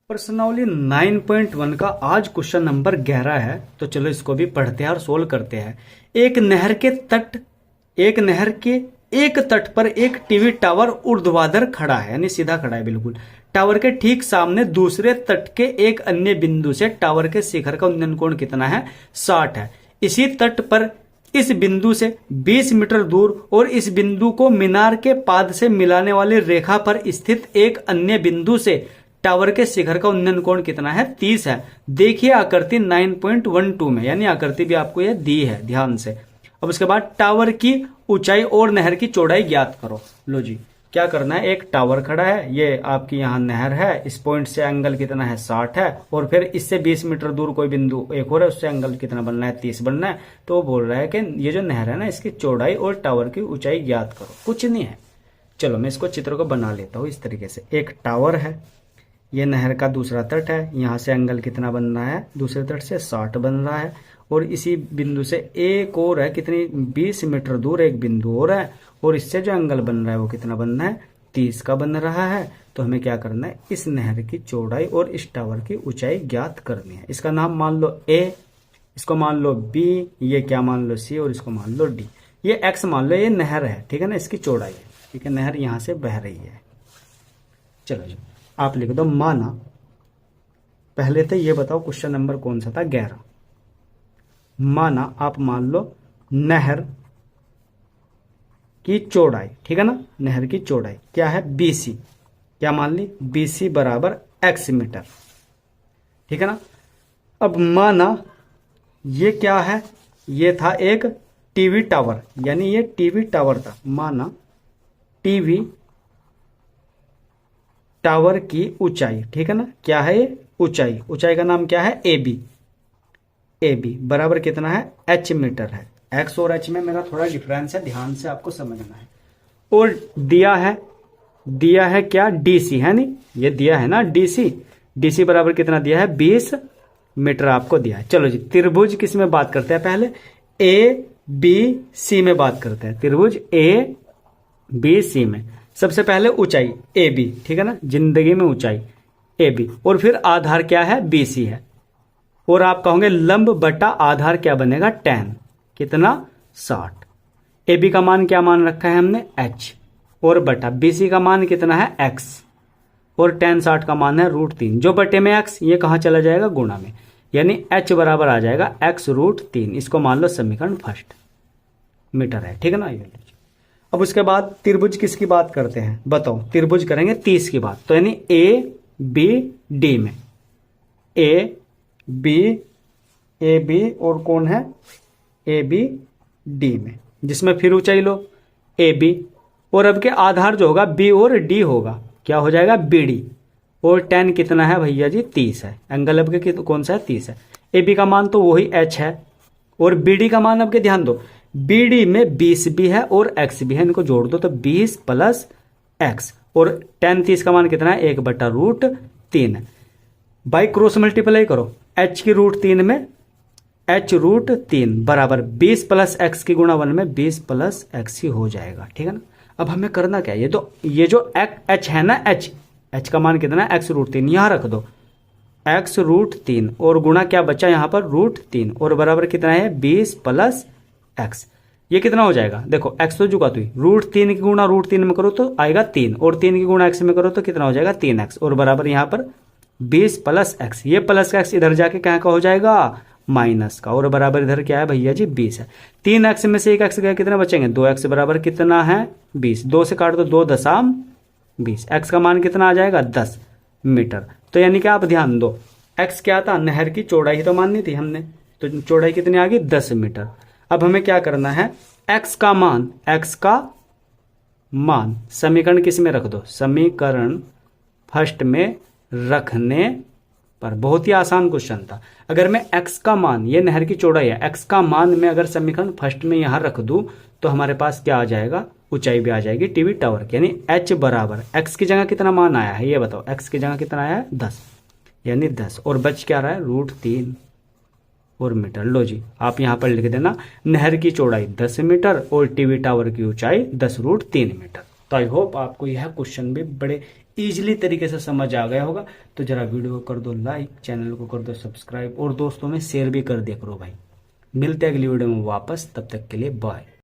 प्रश्नावली 9.1 का आज क्वेश्चन नंबर 11 है। तो चलो इसको भी पढ़ते हैं और सोल्व करते हैं। एक नहर के एक तट पर एक टीवी टावर ऊर्ध्वाधर खड़ा है, यानी सीधा खड़ा है बिल्कुल। टावर के ठीक सामने दूसरे तट के एक अन्य बिंदु से टावर के शिखर का उन्नयन कोण कितना है? 60 है। इसी तट पर इस बिंदु से 20 मीटर दूर और इस बिंदु को मीनार के पाद से मिलाने वाली रेखा पर स्थित एक अन्य बिंदु से टावर के शिखर का उन्नयन कोण कितना है? 30 है। देखिए आकृति 9.12 में, यानी आकृति भी आपको यह दी है ध्यान से। अब उसके बाद टावर की ऊंचाई और नहर की चौड़ाई ज्ञात करो। लो जी, क्या करना है? एक टावर खड़ा है, ये आपकी यहाँ नहर है, इस पॉइंट से एंगल कितना है? 60 है। और फिर इससे 20 मीटर दूर कोई बिंदु एक और है, उससे एंगल कितना बनना है? 30 बनना है। तो वो बोल रहा है कि ये जो नहर है ना, इसकी चौड़ाई और टावर की ऊंचाई ज्ञात करो। कुछ नहीं है, चलो मैं इसको चित्र को बना लेता हूँ इस तरीके से। एक टावर है, ये नहर का दूसरा तट है, यहाँ से एंगल कितना बन रहा है? दूसरे तट से 60 बन रहा है। और इसी बिंदु से एक और है, कितनी? 20 मीटर दूर एक बिंदु और है, और इससे जो एंगल बन रहा है वो कितना बन रहा है? 30 का बन रहा है। तो हमें क्या करना है? इस नहर की चौड़ाई और इस टावर की ऊंचाई ज्ञात करनी है। इसका नाम मान लो ए, इसको मान लो बी, ये क्या मान लो सी, और इसको मान लो डी। ये एक्स मान लो, ये नहर है, ठीक है ना, इसकी चौड़ाई है, ठीक है। नहर यहां से बह रही है। चलो जी, आप लिख दो माना। पहले तो ये बताओ क्वेश्चन नंबर कौन सा था? 11। माना आप मान लो नहर की चौड़ाई, ठीक है ना, नहर की चौड़ाई क्या है? BC। क्या मान ली? BC बराबर x मीटर, ठीक है ना। अब माना ये क्या है? ये था एक टीवी टावर, यानी ये टीवी टावर था। माना टीवी टावर की ऊंचाई, ठीक है ना, क्या है ये? ऊंचाई। ऊंचाई का नाम क्या है? AB। AB बराबर कितना है? H मीटर है। X और H में मेरा थोड़ा डिफरेंस है, ध्यान से आपको समझना है। और दिया है क्या? DC है, नहीं ये दिया है ना DC बराबर कितना दिया है? 20 मीटर आपको दिया है। चलो जी, त्रिभुज किस में बात करते हैं? पहले ABC में बात करते हैं। त्रिभुज ABC में सबसे पहले ऊंचाई AB, ठीक है ना, जिंदगी में ऊंचाई AB, और फिर आधार क्या है? BC है। और आप कहोगे लंब बटा आधार क्या बनेगा? tan। कितना? 60। AB का मान क्या मान रखा है हमने? H, और बटा BC का मान कितना है? X, और tan 60 का मान है √3। जो बटे में x, ये कहां चला जाएगा? गुणा में, यानी H बराबर आ जाएगा x √3। इसको मान लो समीकरण फर्स्ट, मीटर है, ठीक है ना। अब उसके बाद त्रिभुज किसकी बात करते हैं? बताओ। त्रिभुज करेंगे 30 की बात, तो यानी ABD में, AB और कौन है? ABD में, जिसमें फिर ऊंचाई लो AB, और अब के आधार जो होगा B और D होगा, क्या हो जाएगा? BD। और tan कितना है भैया जी? 30 है। एंगल अब के कौन सा है? 30 है। AB का मान तो वही H है, और BD का मान अब के ध्यान दो, BD में 20 भी है और x भी है, इनको जोड़ दो तो 20 प्लस x, और tan 30 का मान कितना है? 1/√3 है। बाई क्रॉस मल्टीप्लाई करो, h की √3 में h √3 बराबर 20 प्लस x की गुणा 1 में 20 प्लस x ही हो जाएगा, ठीक है ना। अब हमें करना क्या है? ये जो h है ना, h का मान कितना है? x √3 यहां रख दो, x √3, और गुणा क्या बचा यहां पर? √3, और बराबर कितना है? 20 प्लस x। ये कितना हो जाएगा? देखो x तो जुगात हुई, √3 की गुणा √3 में करो तो आएगा 3, और 3 की गुणा x में करो तो कितना हो जाएगा? 3x, और बराबर यहां पर 20 प्लस x। ये प्लस का x इधर जाके क्या का हो जाएगा? माइनस का, और बराबर इधर क्या है भैया जी? 20 है। 3x में से एक x गया, कितना बचेंगे? 2x बराबर कितना है? 20। 2 से काट दो, 2.20। x का मान कितना आ जाएगा? 10 मीटर। तो यानी कि आप ध्यान दो, x क्या था? नहर की चौड़ाई तो माननी थी हमने, तो चौड़ाई कितनी आ गई? 10 मीटर। अब हमें क्या करना है? x का मान समीकरण किस में रख दो? समीकरण फर्स्ट में रखने पर। बहुत ही आसान क्वेश्चन था। अगर मैं x का मान, ये नहर की चौड़ाई है, x का मान मैं अगर समीकरण फर्स्ट में यहां रख दूं तो हमारे पास क्या आ जाएगा? ऊंचाई भी आ जाएगी टीवी टावर की, यानी h बराबर x की जगह कितना मान आया है? ये बताओ, x की जगह कितना आया है? 10, यानी 10, और बच क्या रहा है? √3 और मीटर। लो जी, आप यहां पर लिख देना नहर की चौड़ाई 10 मीटर और टीवी टावर की ऊंचाई 10 √3 मीटर। तो आई होप आपको यह क्वेश्चन भी बड़े इजीली तरीके से समझ आ गया होगा। तो जरा वीडियो को कर दो लाइक, चैनल को कर दो सब्सक्राइब और दोस्तों में शेयर भी कर दिया करो भाई। मिलते हैं अगली वीडियो में वापस, तब तक के लिए बाय।